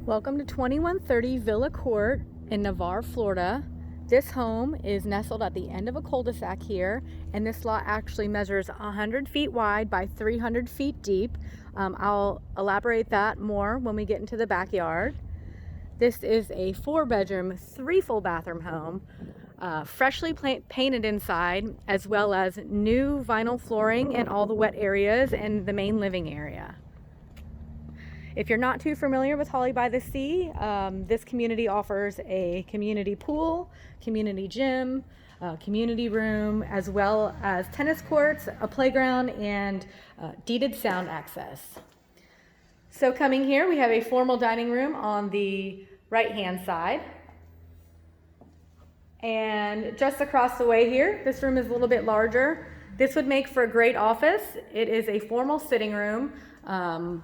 Welcome to 2130 Villa Court in Navarre, Florida. This home is nestled at the end of a cul-de-sac here, and this lot actually measures 100 feet wide by 300 feet deep. I'll elaborate that more when we get into the backyard. This is a 4-bedroom, 3 full bathroom home, freshly painted inside, as well as new vinyl flooring in all the wet areas and the main living area. If you're not too familiar with Holley by the Sea, this community offers a community pool, community gym, community room, as well as tennis courts, a playground, and deeded sound access. So coming here, we have a formal dining room on the right-hand side. And just across the way here, this room is a little bit larger. This would make for a great office. It is a formal sitting room.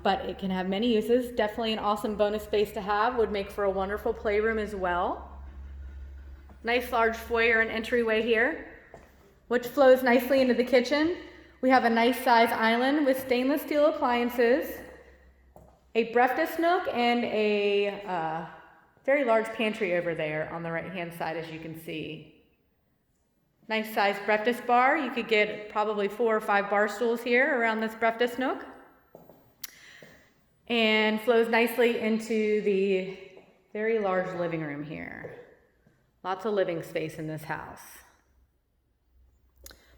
But it can have many uses. Definitely an awesome bonus space to have. Would make for a wonderful playroom as well. Nice large foyer and entryway here, which flows nicely into the kitchen. We have a nice size island with stainless steel appliances, a breakfast nook, and a very large pantry over there on the right hand side, as you can see. Nice size breakfast bar. You could get probably 4 or 5 bar stools here around this breakfast nook. And flows nicely into the very large living room here. Lots of living space in this house.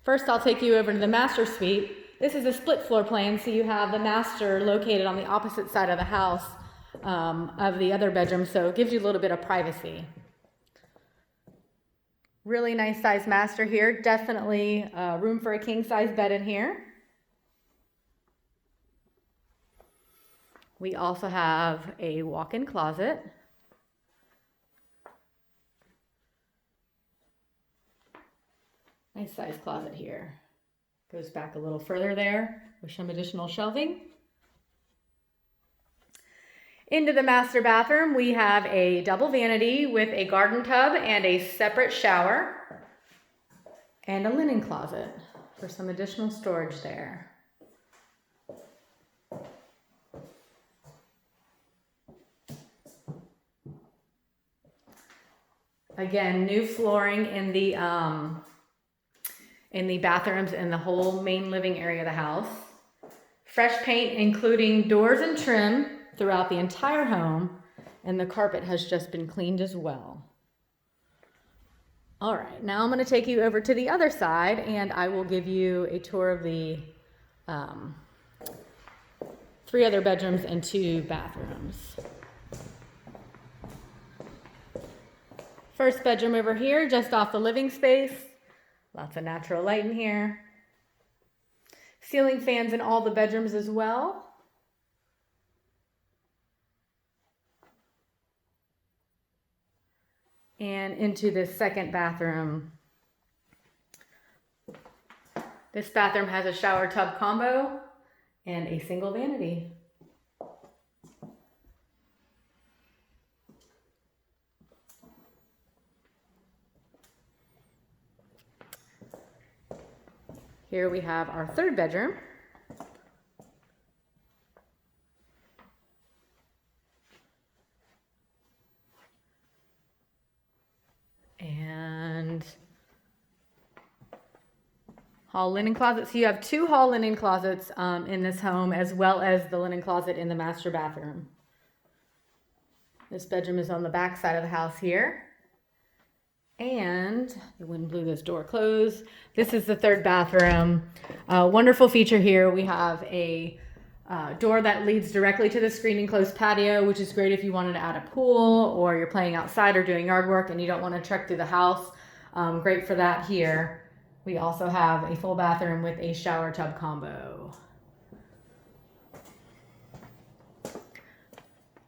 First, I'll take you over to the master suite. This is a split floor plan, so you have the master located on the opposite side of the house of the other bedroom, so it gives you a little bit of privacy. Really nice size master here. Definitely room for a king size bed in here. We also have a walk-in closet. Nice size closet here. Goes back a little further there with some additional shelving. Into the master bathroom, we have a double vanity with a garden tub and a separate shower, and a linen closet for some additional storage there. Again, new flooring in the bathrooms and the whole main living area of the house. Fresh paint, including doors and trim throughout the entire home, and the carpet has just been cleaned as well. All right, now I'm going to take you over to the other side, and I will give you a tour of the 3 other bedrooms and 2 bathrooms. First bedroom over here, just off the living space. Lots of natural light in here. Ceiling fans in all the bedrooms as well. And into this second bathroom. This bathroom has a shower tub combo and a single vanity. Here we have our 3rd bedroom. And hall linen closet. So you have 2 hall linen closets in this home, as well as the linen closet in the master bathroom. This bedroom is on the back side of the house here. And the wind blew this door closed. This is the 3rd bathroom. Wonderful feature here. We have a door that leads directly to the screened enclosed patio, which is great if you wanted to add a pool or you're playing outside or doing yard work and you don't want to trek through the house. Great for that here. We also have a full bathroom with a shower tub combo.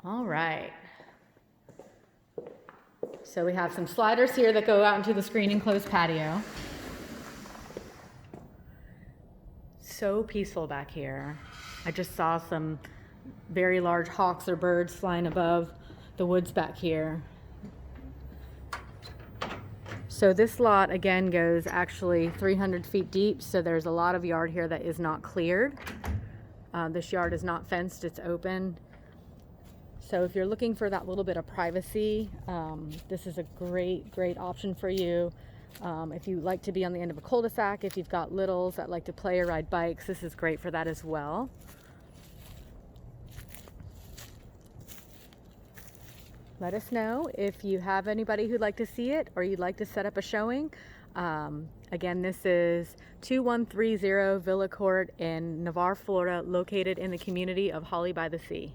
All right. So we have some sliders here that go out into the screen enclosed patio. So peaceful back here. I just saw some very large hawks or birds flying above the woods back here. So this lot again goes actually 300 feet deep, so there's a lot of yard here that is not cleared. This yard is not fenced, it's open. So if you're looking for that little bit of privacy, this is a great option for you. If you like to be on the end of a cul-de-sac, if you've got littles that like to play or ride bikes, this is great for that as well. Let us know if you have anybody who'd like to see it or you'd like to set up a showing. Again, this is 2130 Villa Court in Navarre, Florida, located in the community of Holley by the Sea.